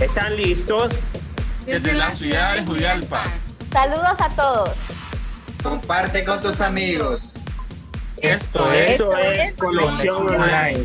¿Están listos? Desde la ciudad de Julialpa. Saludos a todos. Comparte con tus amigos. Esto es Conexión Online.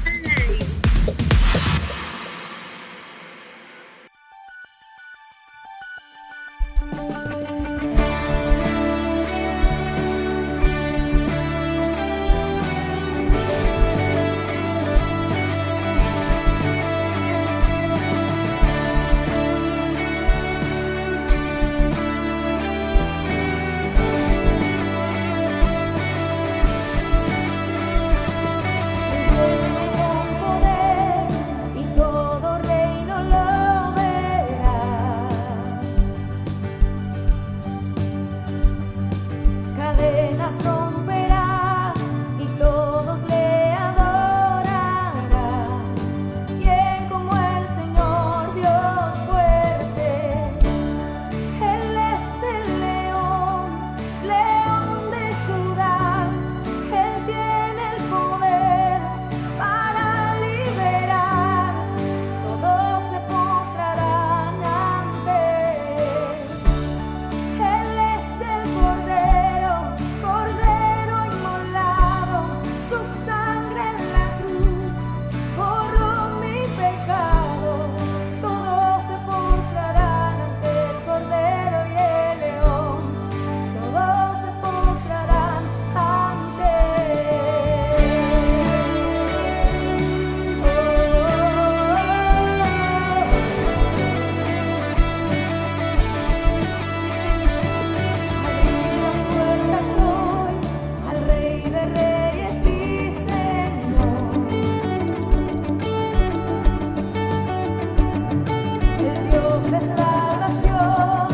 Con poder y todo reino lo verá. Cadenas romperá y todos le adorarán. ¿Quién como el Señor Dios fuerte? Él es el león, león de Judá. Él tiene el poder para liberar. Todos se postrarán ante él. Él es el Cordero, Cordero inmolado. Su sangre en la cruz borró mi pecado. Todos se postrarán ante el Cordero y el León. Todos se postrarán ante Abrir las puertas hoy al Rey de Reyes y Señor. El Dios de salvación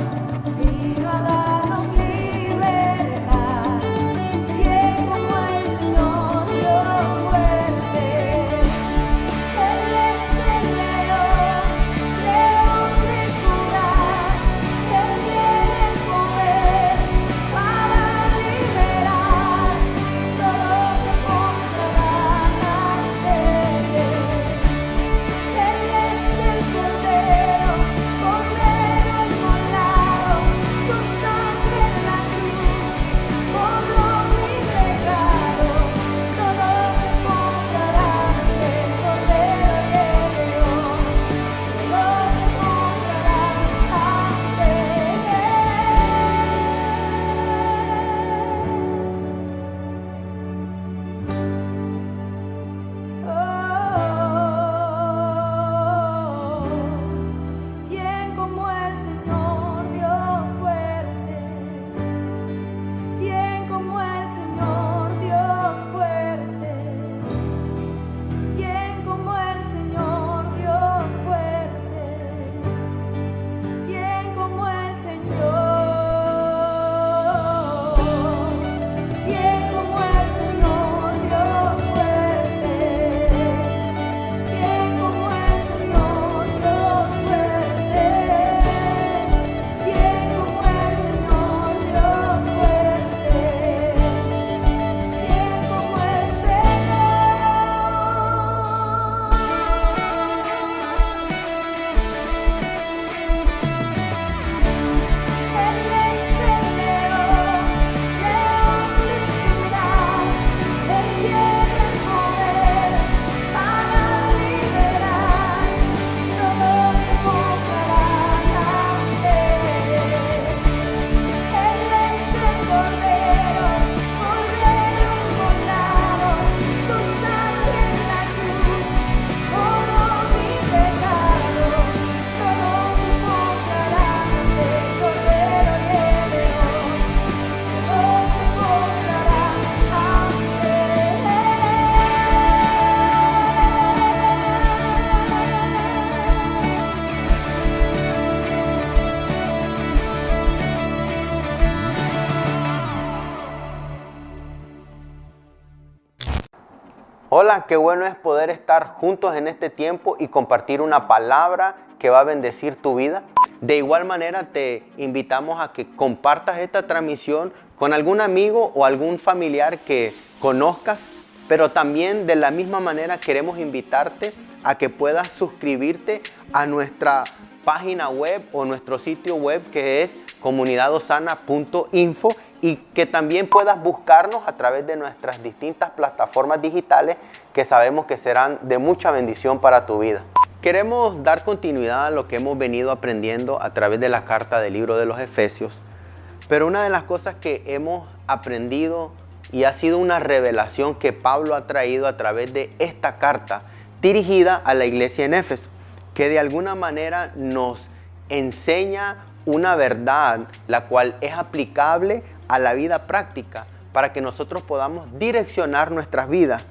vino a darnos libertad. ¿Quién como el Señor Dios fuerte? Él es el león, león de Judá. Él tiene el poder para liberar. Todos se postrarán ante él. Él es el Cordero, Cordero inmolado. Su sangre en la cruz borró mi pecado. Todos se postrarán ante el Cordero y el León. Todos se postrarán ante ¿Quién como el Señor Dios fuerte? ¿Quién como el Señor Dios fuerte? ¿Quién como el Señor Dios fuerte? ¿Quién como el Señor? ¿Quién como el Señor Dios fuerte? ¿Quién como el Señor Dios fuerte? ¿Quién como el Señor Dios fuerte? ¿Quién como el Él es el león, león de Judá. Él tiene el poder para liberar. Todos se postrarán ante él. Él es el Cordero, Cordero inmolado. Su sangre en la cruz borró mi pecado. Todos se postrarán ante el Cordero y el León. Todos se postrarán ante Hola, qué bueno es poder estar juntos en este tiempo y compartir una palabra que va a bendecir tu vida. De igual manera te invitamos a que compartas esta transmisión con algún amigo o algún familiar que conozcas, pero también de la misma manera queremos invitarte a que puedas suscribirte a nuestra página web o nuestro sitio web, que es comunidadosana.info, y que también puedas buscarnos a través de nuestras distintas plataformas digitales que sabemos que serán de mucha bendición para tu vida. Queremos dar continuidad a lo que hemos venido aprendiendo a través de la carta del libro de los Efesios, pero una de las cosas que hemos aprendido y ha sido una revelación que Pablo ha traído a través de esta carta dirigida a la iglesia en Éfeso, que de alguna manera nos enseña una verdad la cual es aplicable a la vida práctica para que nosotros podamos direccionar nuestras vidas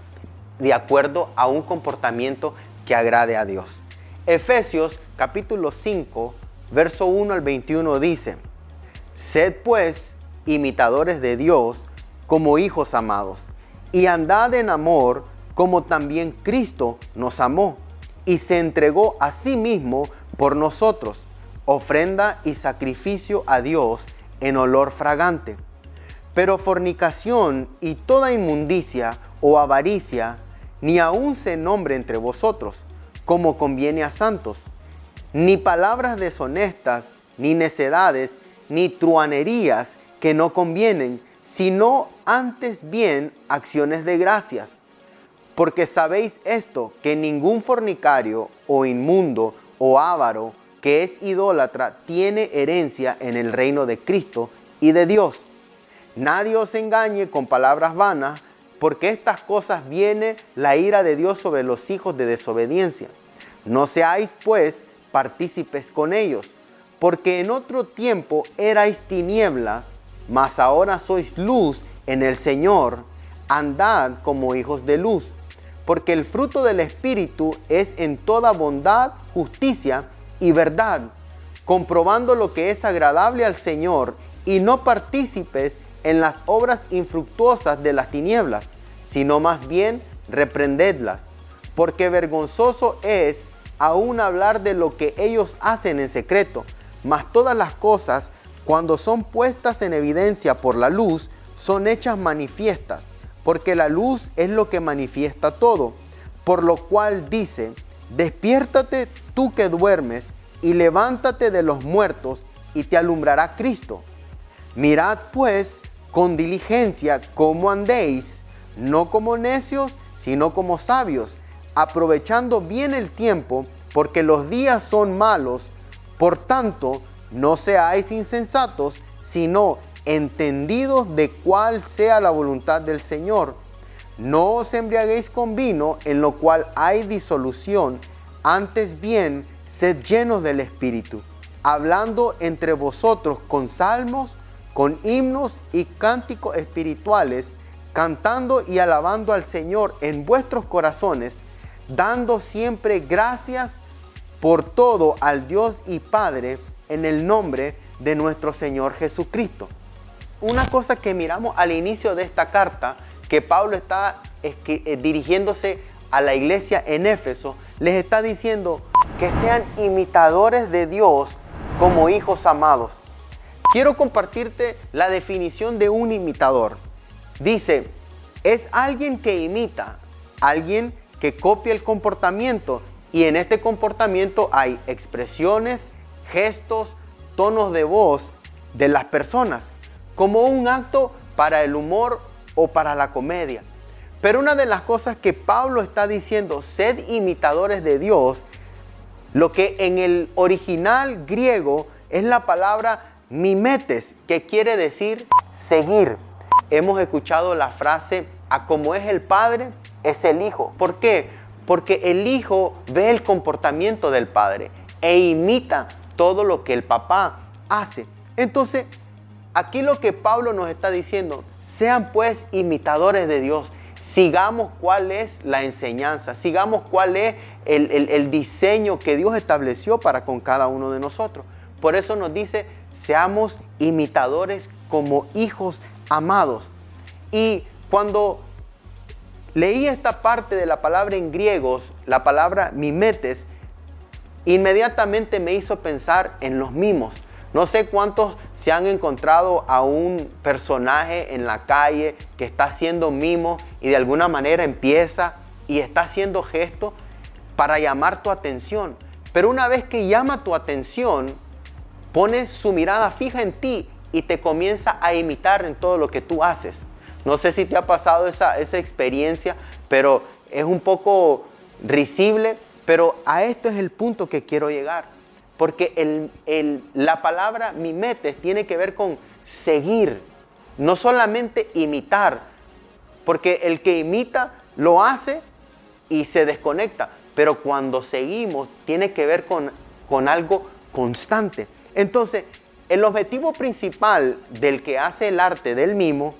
de acuerdo a un comportamiento que agrade a Dios. Efesios capítulo 5, verso 1 al 21 dice: Sed pues imitadores de Dios como hijos amados, y andad en amor como también Cristo nos amó y se entregó a sí mismo por nosotros, ofrenda y sacrificio a Dios en olor fragante. Pero fornicación y toda inmundicia o avaricia ni aun se nombre entre vosotros, como conviene a santos, ni palabras deshonestas, ni necedades, ni truanerías que no convienen, sino antes bien acciones de gracias. Porque sabéis esto, que ningún fornicario o inmundo o avaro que es idólatra tiene herencia en el reino de Cristo y de Dios. Nadie os engañe con palabras vanas, porque estas cosas viene la ira de Dios sobre los hijos de desobediencia. No seáis pues partícipes con ellos, porque en otro tiempo erais tinieblas, mas ahora sois luz en el Señor. Andad como hijos de luz, porque el fruto del Espíritu es en toda bondad, justicia y verdad, comprobando lo que es agradable al Señor, y no partícipes en las obras infructuosas de las tinieblas, sino más bien reprendedlas, porque vergonzoso es aún hablar de lo que ellos hacen en secreto, mas todas las cosas, cuando son puestas en evidencia por la luz, son hechas manifiestas, porque la luz es lo que manifiesta todo, por lo cual dice: despiértate tú que duermes, y levántate de los muertos, y te alumbrará Cristo. Mirad pues con diligencia cómo andéis, no como necios, sino como sabios, aprovechando bien el tiempo, porque los días son malos. Por tanto, no seáis insensatos, sino entendidos de cuál sea la voluntad del Señor. No os embriaguéis con vino, en lo cual hay disolución, antes bien, sed llenos del Espíritu, hablando entre vosotros con salmos, con himnos y cánticos espirituales, cantando y alabando al Señor en vuestros corazones, dando siempre gracias por todo al Dios y Padre, en el nombre de nuestro Señor Jesucristo. Una cosa que miramos al inicio de esta carta, que Pablo está dirigiéndose a la iglesia en Éfeso, les está diciendo que sean imitadores de Dios como hijos amados. Quiero compartirte la definición de un imitador. Dice, es alguien que imita, alguien que copia el comportamiento, y en este comportamiento hay expresiones, gestos, tonos de voz de las personas, como un acto para el humor o para la comedia. Pero una de las cosas que Pablo está diciendo, sed imitadores de Dios, lo que en el original griego es la palabra mimetes, que quiere decir seguir. Hemos escuchado la frase, a como es el Padre, es el Hijo. ¿Por qué? Porque el Hijo ve el comportamiento del Padre e imita todo lo que el papá hace. Entonces, aquí lo que Pablo nos está diciendo, sean pues imitadores de Dios. Sigamos cuál es la enseñanza, sigamos cuál es el diseño que Dios estableció para con cada uno de nosotros. Por eso nos dice, seamos imitadores como hijos amados. Y cuando leí esta parte de la palabra en griegos, la palabra mimetes, inmediatamente me hizo pensar en los mimos. No sé cuántos se han encontrado a un personaje en la calle que está haciendo mimos y de alguna manera empieza y está haciendo gestos para llamar tu atención. Pero una vez que llama tu atención, pones su mirada fija en ti y te comienza a imitar en todo lo que tú haces. No sé si te ha pasado esa experiencia, pero es un poco risible, pero a esto es el punto que quiero llegar. Porque la palabra mimetes tiene que ver con seguir, no solamente imitar. Porque el que imita lo hace y se desconecta. Pero cuando seguimos tiene que ver con algo constante. Entonces, el objetivo principal del que hace el arte del mimo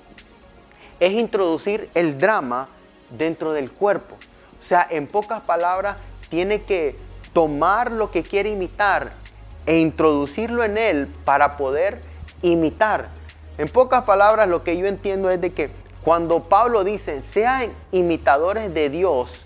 es introducir el drama dentro del cuerpo. O sea, en pocas palabras, tiene que tomar lo que quiere imitar e introducirlo en él para poder imitar. En pocas palabras, lo que yo entiendo es de que cuando Pablo dice, sean imitadores de Dios,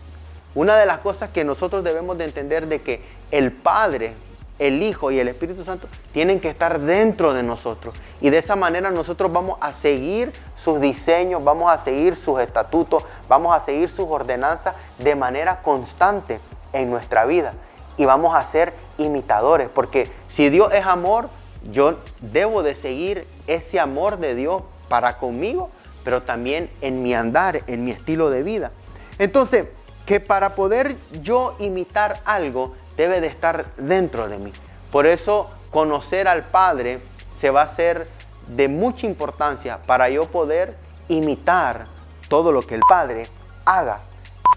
una de las cosas que nosotros debemos de entender de que el Padre, el Hijo y el Espíritu Santo tienen que estar dentro de nosotros. Y de esa manera nosotros vamos a seguir sus diseños, vamos a seguir sus estatutos, vamos a seguir sus ordenanzas de manera constante en nuestra vida. Y vamos a ser imitadores, porque si Dios es amor, yo debo de seguir ese amor de Dios para conmigo, pero también en mi andar, en mi estilo de vida. Entonces, que para poder yo imitar algo, debe de estar dentro de mí. Por eso, conocer al Padre se va a hacer de mucha importancia para yo poder imitar todo lo que el Padre haga.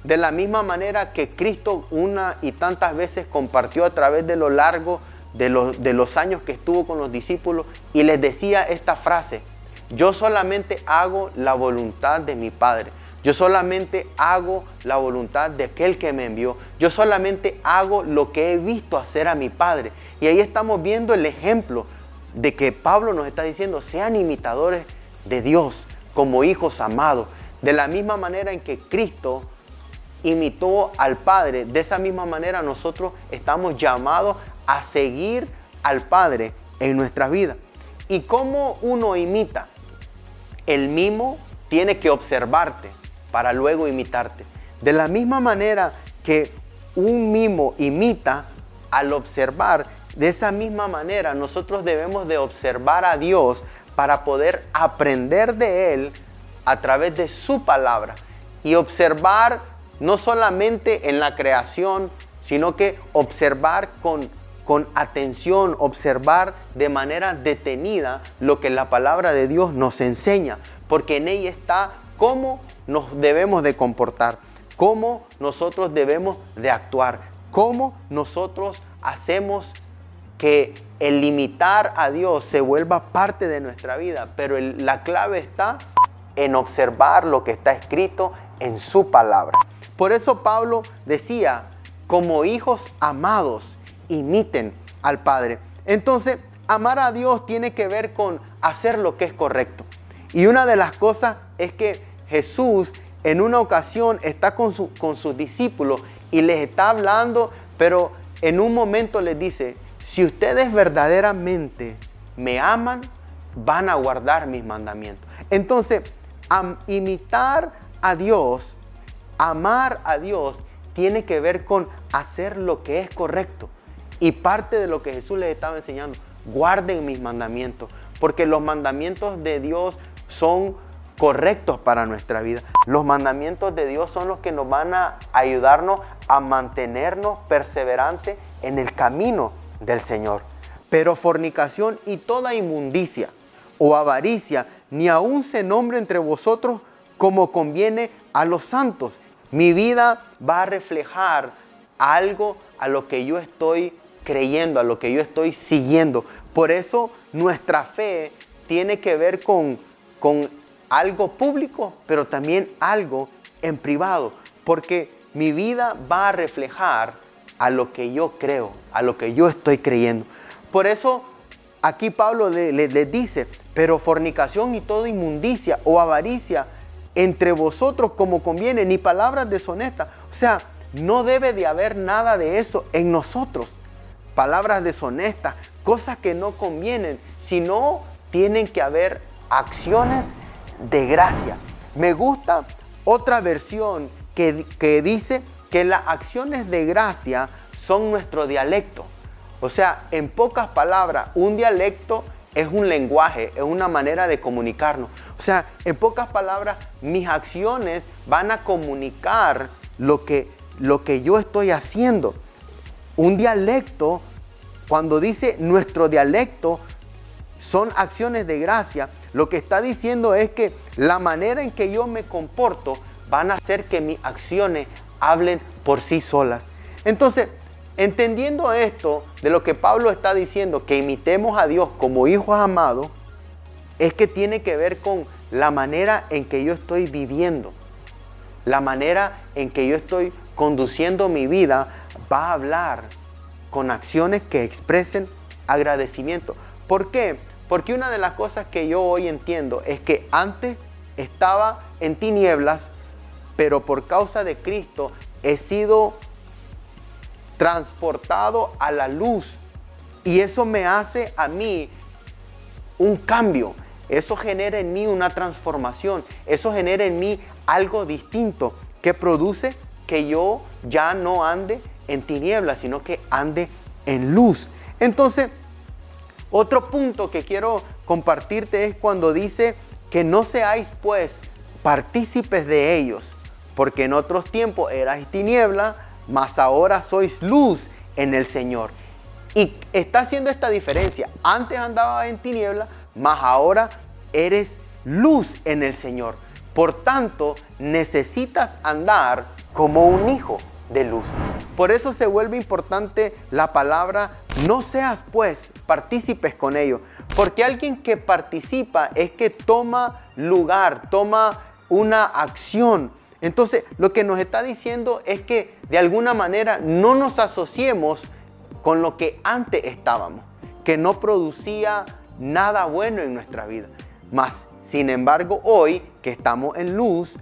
De la misma manera que Cristo una y tantas veces compartió a través de lo largo de los años que estuvo con los discípulos y les decía esta frase: yo solamente hago la voluntad de mi Padre. Yo solamente hago la voluntad de aquel que me envió. Yo solamente hago lo que he visto hacer a mi Padre. Y ahí estamos viendo el ejemplo de que Pablo nos está diciendo, sean imitadores de Dios como hijos amados. De la misma manera en que Cristo imitó al Padre, de esa misma manera nosotros estamos llamados a seguir al Padre en nuestra vida. ¿Y cómo uno imita? El mimo tiene que observarte para luego imitarte. De la misma manera que un mimo imita al observar, de esa misma manera nosotros debemos de observar a Dios para poder aprender de Él a través de su palabra. Y observar no solamente en la creación, sino que observar con atención, observar de manera detenida lo que la palabra de Dios nos enseña. Porque en ella está cómo nos debemos de comportar, cómo nosotros debemos de actuar, cómo nosotros hacemos que el imitar a Dios se vuelva parte de nuestra vida. Pero la clave está en observar lo que está escrito en su palabra. Por eso Pablo decía, como hijos amados, imiten al Padre. Entonces, amar a Dios tiene que ver con hacer lo que es correcto. Y una de las cosas es que Jesús en una ocasión está con sus discípulos y les está hablando, pero en un momento les dice, si ustedes verdaderamente me aman, van a guardar mis mandamientos. Entonces, imitar a Dios, amar a Dios, tiene que ver con hacer lo que es correcto. Y parte de lo que Jesús les estaba enseñando, guarden mis mandamientos, porque los mandamientos de Dios son correctos para nuestra vida. Los mandamientos de Dios son los que nos van a ayudarnos a mantenernos perseverantes en el camino del Señor. Pero fornicación y toda inmundicia o avaricia ni aun se nombre entre vosotros como conviene a los santos. Mi vida va a reflejar algo a lo que yo estoy creyendo, a lo que yo estoy siguiendo. Por eso nuestra fe tiene que ver con algo público, pero también algo en privado, porque mi vida va a reflejar a lo que yo creo, a lo que yo estoy creyendo. Por eso aquí Pablo les dice, pero fornicación y toda inmundicia o avaricia entre vosotros como conviene, ni palabras deshonestas. O sea, no debe de haber nada de eso en nosotros. Palabras deshonestas, cosas que no convienen, sino tienen que haber acciones de gracia. Me gusta otra versión que dice que las acciones de gracia son nuestro dialecto. O sea, en pocas palabras, un dialecto es un lenguaje, es una manera de comunicarnos. O sea, en pocas palabras, mis acciones van a comunicar lo que yo estoy haciendo. Un dialecto, cuando dice nuestro dialecto, son acciones de gracia. Lo que está diciendo es que la manera en que yo me comporto van a hacer que mis acciones hablen por sí solas. Entonces, entendiendo esto de lo que Pablo está diciendo, que imitemos a Dios como hijos amados, es que tiene que ver con la manera en que yo estoy viviendo. La manera en que yo estoy conduciendo mi vida va a hablar con acciones que expresen agradecimiento. ¿Por qué? Porque una de las cosas que yo hoy entiendo es que antes estaba en tinieblas, pero por causa de Cristo he sido transportado a la luz. Y eso me hace a mí un cambio. Eso genera en mí una transformación. Eso genera en mí algo distinto que produce que yo ya no ande en tinieblas, sino que ande en luz. Entonces, otro punto que quiero compartirte es cuando dice que no seáis pues partícipes de ellos, porque en otros tiempos erais tiniebla, mas ahora sois luz en el Señor. Y está haciendo esta diferencia. Antes andabas en tiniebla, mas ahora eres luz en el Señor. Por tanto, necesitas andar como un hijo de luz. Por eso se vuelve importante la palabra no seas pues partícipes con ellos. Porque alguien que participa es que toma lugar, toma una acción. Entonces, lo que nos está diciendo es que de alguna manera no nos asociemos con lo que antes estábamos, que no producía nada bueno en nuestra vida. Mas, sin embargo, hoy que estamos en luz,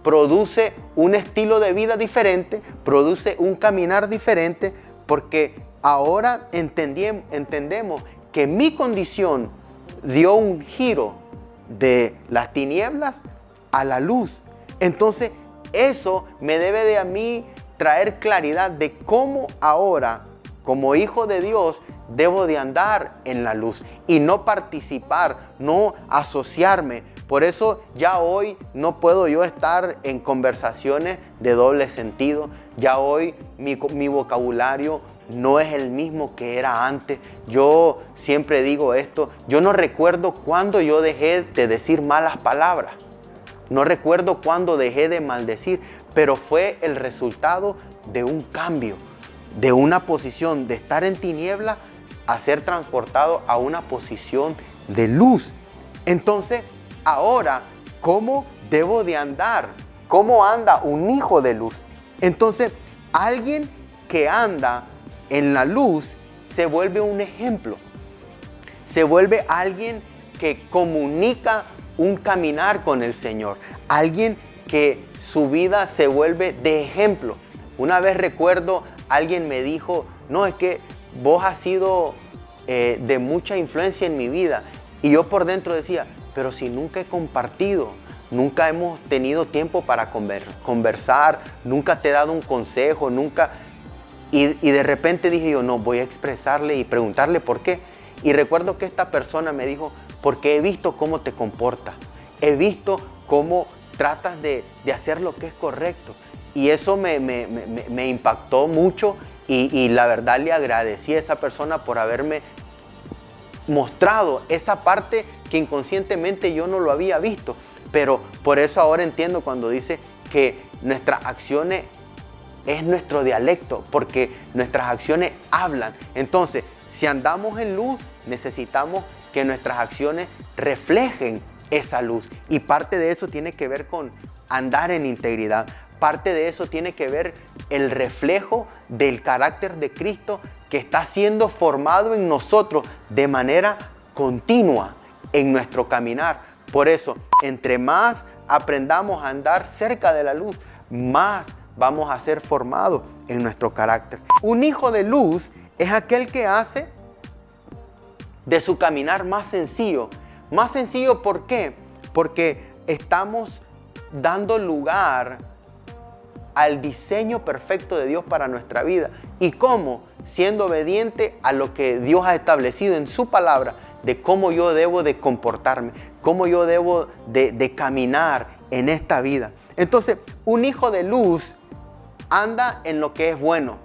produce un estilo de vida diferente, produce un caminar diferente, porque ahora entendemos que mi condición dio un giro de las tinieblas a la luz. Entonces, eso me debe de a mí traer claridad de cómo ahora, como hijo de Dios, debo de andar en la luz y no participar, no asociarme. Por eso ya hoy no puedo yo estar en conversaciones de doble sentido. Ya hoy mi vocabulario no es el mismo que era antes. Yo siempre digo esto, yo no recuerdo cuándo yo dejé de decir malas palabras. No recuerdo cuándo dejé de maldecir, pero fue el resultado de un cambio, de una posición de estar en tiniebla a ser transportado a una posición de luz. Entonces, ahora, ¿cómo debo de andar? ¿Cómo anda un hijo de luz? Entonces, alguien que anda en la luz se vuelve un ejemplo. Se vuelve alguien que comunica un caminar con el Señor. Alguien que su vida se vuelve de ejemplo. Una vez recuerdo, alguien me dijo, no, es que vos has sido de mucha influencia en mi vida. Y yo por dentro decía, pero si nunca he compartido, nunca hemos tenido tiempo para conversar, nunca te he dado un consejo, nunca. Y de repente dije yo, no, voy a expresarle y preguntarle por qué. Y recuerdo que esta persona me dijo, porque he visto cómo te comportas, he visto cómo tratas de hacer lo que es correcto. Y eso me impactó mucho y la verdad le agradecí a esa persona por haberme mostrado esa parte que inconscientemente yo no lo había visto. Pero por eso ahora entiendo cuando dice que nuestras acciones es nuestro dialecto, porque nuestras acciones hablan. Entonces, si andamos en luz, necesitamos que nuestras acciones reflejen esa luz. Y parte de eso tiene que ver con andar en integridad. Parte de eso tiene que ver el reflejo del carácter de Cristo que está siendo formado en nosotros de manera continua en nuestro caminar. Por eso, entre más aprendamos a andar cerca de la luz, más vamos a ser formados en nuestro carácter. Un hijo de luz es aquel que hace de su caminar más sencillo. Más sencillo, ¿por qué? Porque estamos dando lugar al diseño perfecto de Dios para nuestra vida. ¿Y cómo? Siendo obediente a lo que Dios ha establecido en su palabra de cómo yo debo de comportarme, cómo yo debo de caminar en esta vida. Entonces, un hijo de luz anda en lo que es bueno.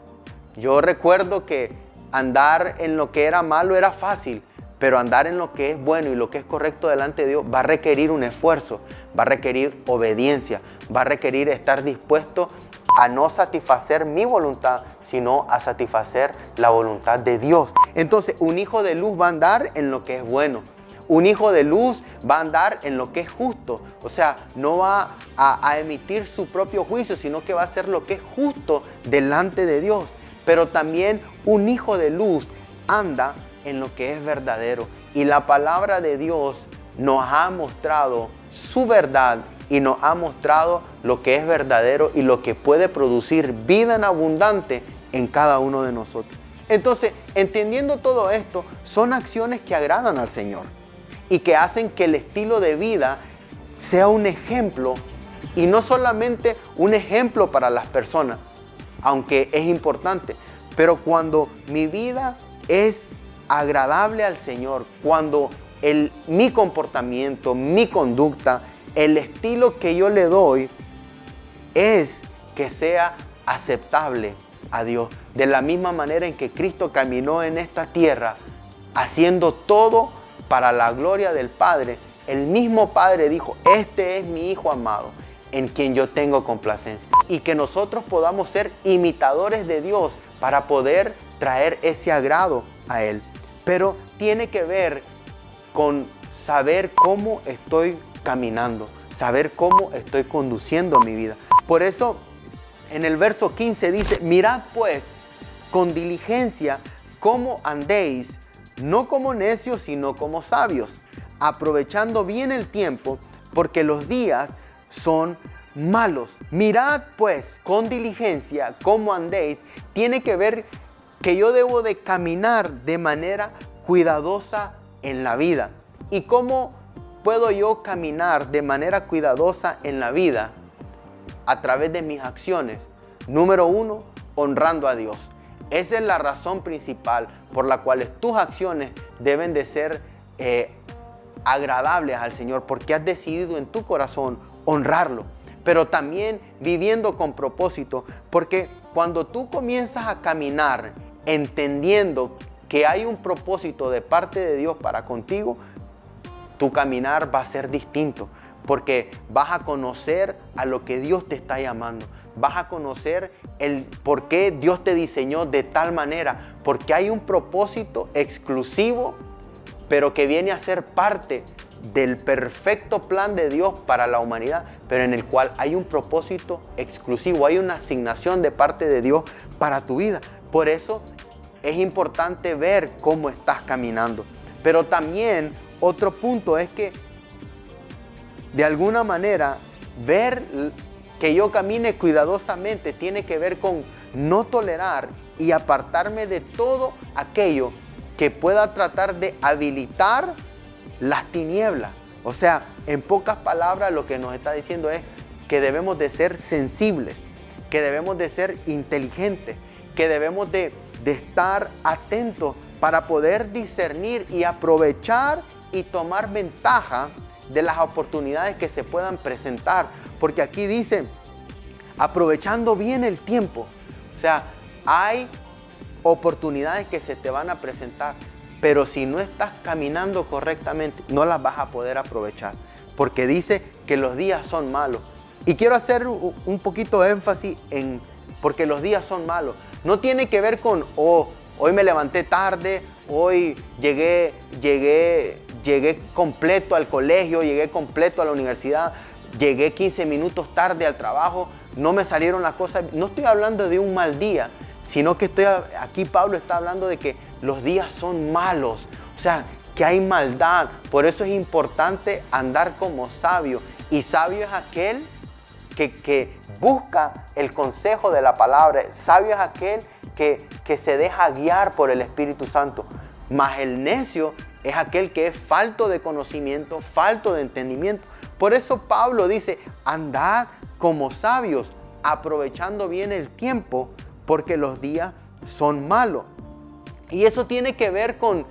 Yo recuerdo que andar en lo que era malo era fácil, pero andar en lo que es bueno y lo que es correcto delante de Dios va a requerir un esfuerzo, va a requerir obediencia, va a requerir estar dispuesto a no satisfacer mi voluntad, sino a satisfacer la voluntad de Dios. Entonces, un hijo de luz va a andar en lo que es bueno. Un hijo de luz va a andar en lo que es justo. O sea, no va a emitir su propio juicio, sino que va a hacer lo que es justo delante de Dios. Pero también un hijo de luz anda en lo que es verdadero. Y la palabra de Dios nos ha mostrado su verdad y nos ha mostrado lo que es verdadero y lo que puede producir vida en abundante en cada uno de nosotros. Entonces, entendiendo todo esto, son acciones que agradan al Señor y que hacen que el estilo de vida sea un ejemplo, y no solamente un ejemplo para las personas, aunque es importante, pero cuando mi vida es agradable al Señor, cuando mi comportamiento, mi conducta, el estilo que yo le doy es que sea aceptable a Dios. De la misma manera en que Cristo caminó en esta tierra, haciendo todo para la gloria del Padre, el mismo Padre dijo: este es mi Hijo amado, en quien yo tengo complacencia. Y que nosotros podamos ser imitadores de Dios para poder traer ese agrado a Él. Pero tiene que ver con saber cómo estoy caminando, saber cómo estoy conduciendo mi vida. Por eso en el verso 15 dice: mirad pues con diligencia cómo andéis, no como necios, sino como sabios, aprovechando bien el tiempo, porque los días son malos. Mirad pues con diligencia cómo andéis, tiene que ver que yo debo de caminar de manera cuidadosa en la vida. ¿Y cómo puedo yo caminar de manera cuidadosa en la vida? A través de mis acciones. Número 1, honrando a Dios. Esa es la razón principal por la cual tus acciones deben de ser agradables al Señor, porque has decidido en tu corazón honrarlo. Pero también viviendo con propósito, porque cuando tú comienzas a caminar entendiendo que hay un propósito de parte de Dios para contigo, tu caminar va a ser distinto, porque vas a conocer a lo que Dios te está llamando. Vas a conocer el por qué Dios te diseñó de tal manera, porque hay un propósito exclusivo, pero que viene a ser parte del perfecto plan de Dios para la humanidad, pero en el cual hay un propósito exclusivo, hay una asignación de parte de Dios para tu vida. Por eso es importante ver cómo estás caminando. Pero también otro punto es que de alguna manera ver que yo camine cuidadosamente tiene que ver con no tolerar y apartarme de todo aquello que pueda tratar de habilitar las tinieblas. O sea, en pocas palabras lo que nos está diciendo es que debemos de ser sensibles, que debemos de ser inteligentes, que debemos de estar atentos para poder discernir y aprovechar y tomar ventaja de las oportunidades que se puedan presentar. Porque aquí dice, aprovechando bien el tiempo. O sea, hay oportunidades que se te van a presentar, pero si no estás caminando correctamente, no las vas a poder aprovechar. Porque dice que los días son malos. Y quiero hacer un poquito de énfasis en porque los días son malos. No tiene que ver con, hoy me levanté tarde, hoy llegué completo al colegio, llegué completo a la universidad, llegué 15 minutos tarde al trabajo, no me salieron las cosas. No estoy hablando de un mal día, sino que aquí Pablo está hablando de que los días son malos, o sea, que hay maldad. Por eso es importante andar como sabio. Y sabio es aquel que busca el consejo de la palabra. Sabio es aquel que se deja guiar por el Espíritu Santo. Mas el necio es aquel que es falto de conocimiento, falto de entendimiento. Por eso Pablo dice, andad como sabios, aprovechando bien el tiempo porque los días son malos. Y eso tiene que ver con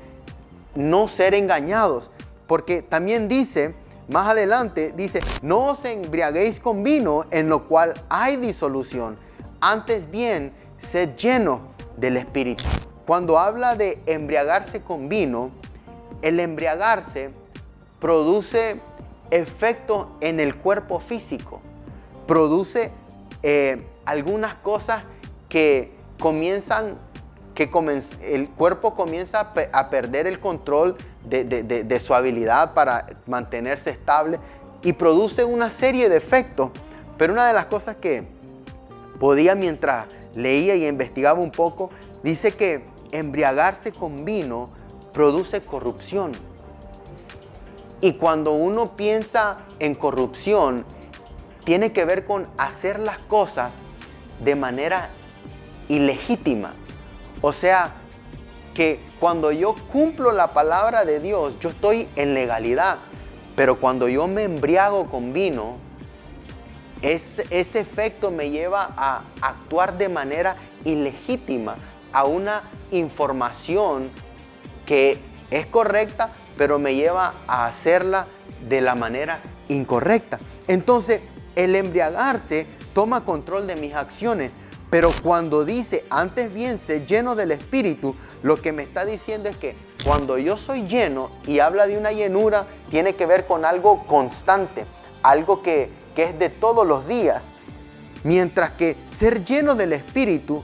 no ser engañados, porque también dice, más adelante, dice, no os embriaguéis con vino en lo cual hay disolución, antes bien, sed llenos del Espíritu. Cuando habla de embriagarse con vino, el embriagarse produce efectos en el cuerpo físico, produce algunas cosas que el cuerpo comienza a perder el control de su habilidad para mantenerse estable y produce una serie de efectos. Pero una de las cosas que podía, mientras leía y investigaba un poco, dice que embriagarse con vino produce corrupción. Y cuando uno piensa en corrupción, tiene que ver con hacer las cosas de manera ilegítima. O sea, que cuando yo cumplo la palabra de Dios, yo estoy en legalidad. Pero cuando yo me embriago con vino, ese efecto me lleva a actuar de manera ilegítima, a una información que es correcta, pero me lleva a hacerla de la manera incorrecta. Entonces, el embriagarse toma control de mis acciones. Pero cuando dice, antes bien, sé lleno del Espíritu, lo que me está diciendo es que cuando yo soy lleno, y habla de una llenura, tiene que ver con algo constante, algo que es de todos los días. Mientras que ser lleno del Espíritu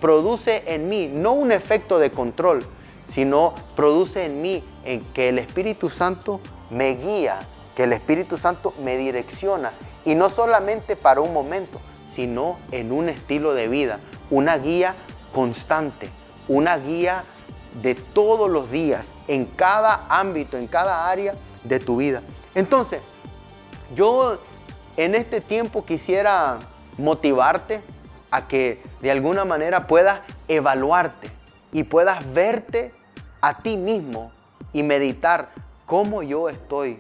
produce en mí no un efecto de control, sino produce en mí en que el Espíritu Santo me guía, que el Espíritu Santo me direcciona, y no solamente para un momento, sino en un estilo de vida, una guía constante, una guía de todos los días, en cada ámbito, en cada área de tu vida. Entonces, yo en este tiempo quisiera motivarte a que de alguna manera puedas evaluarte y puedas verte a ti mismo y meditar cómo yo estoy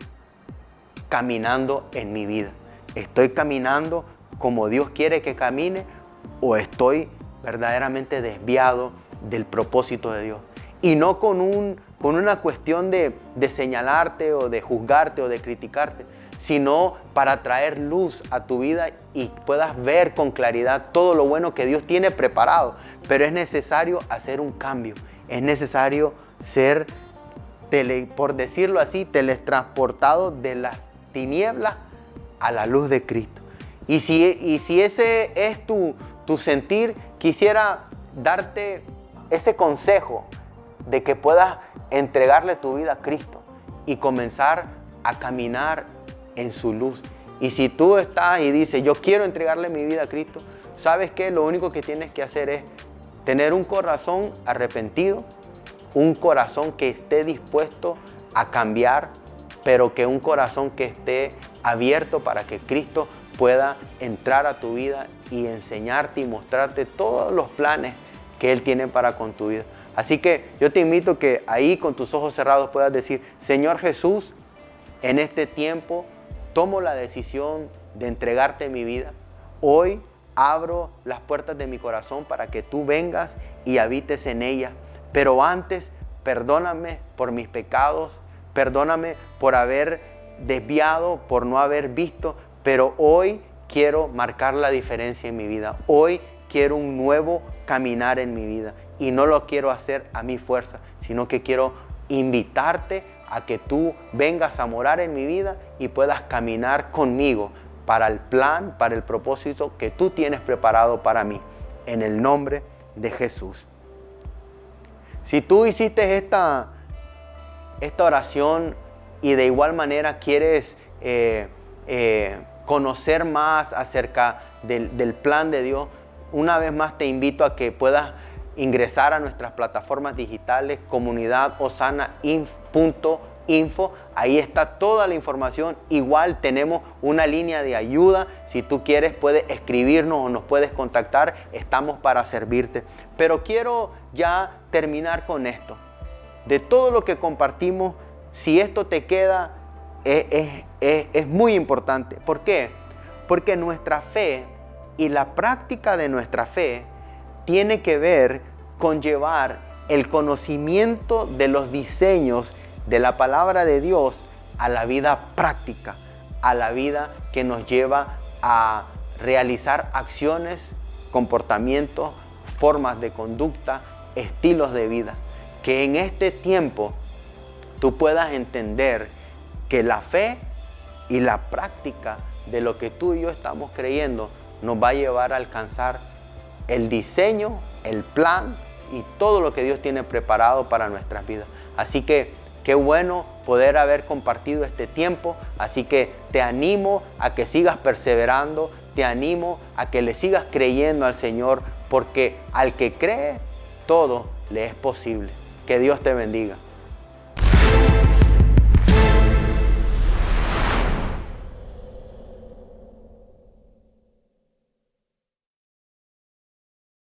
caminando en mi vida. ¿Estoy caminando como Dios quiere que camine o estoy verdaderamente desviado del propósito de Dios? Y no con una cuestión de señalarte o de juzgarte o de criticarte, sino para traer luz a tu vida y puedas ver con claridad todo lo bueno que Dios tiene preparado. Pero es necesario hacer un cambio, es necesario ser, por decirlo así, teletransportado de las tinieblas a la luz de Cristo. Y si ese es tu sentir, quisiera darte ese consejo de que puedas entregarle tu vida a Cristo y comenzar a caminar en su luz. Y si tú estás y dices, yo quiero entregarle mi vida a Cristo, ¿sabes qué? Lo único que tienes que hacer es tener un corazón arrepentido, un corazón que esté dispuesto a cambiar, pero que un corazón que esté abierto para que Cristo pueda entrar a tu vida y enseñarte y mostrarte todos los planes que Él tiene para con tu vida. Así que yo te invito que ahí con tus ojos cerrados puedas decir, Señor Jesús, en este tiempo tomo la decisión de entregarte mi vida. Hoy abro las puertas de mi corazón para que tú vengas y habites en ella. Pero antes, perdóname por mis pecados, perdóname por haber desviado, por no haber visto, pero hoy quiero marcar la diferencia en mi vida. Hoy quiero un nuevo caminar en mi vida y no lo quiero hacer a mi fuerza, sino que quiero invitarte a que tú vengas a morar en mi vida y puedas caminar conmigo para el plan, para el propósito que tú tienes preparado para mí. En el nombre de Jesús. Si tú hiciste esta oración y de igual manera quieres conocer más acerca del plan de Dios, una vez más te invito a que puedas ingresar a nuestras plataformas digitales, comunidadosana.info. Ahí está toda la información. Igual tenemos una línea de ayuda. Si tú quieres, puedes escribirnos o nos puedes contactar. Estamos para servirte. Pero quiero ya terminar con esto. De todo lo que compartimos, si esto te queda, es muy importante. ¿Por qué? Porque nuestra fe y la práctica de nuestra fe tiene que ver con llevar el conocimiento de los diseños de la palabra de Dios a la vida práctica, a la vida que nos lleva a realizar acciones, comportamientos, formas de conducta, estilos de vida. Que en este tiempo tú puedas entender que la fe y la práctica de lo que tú y yo estamos creyendo nos va a llevar a alcanzar el diseño, el plan y todo lo que Dios tiene preparado para nuestras vidas. Así que qué bueno poder haber compartido este tiempo. Así que te animo a que sigas perseverando, te animo a que le sigas creyendo al Señor, porque al que cree, todo le es posible. Que Dios te bendiga.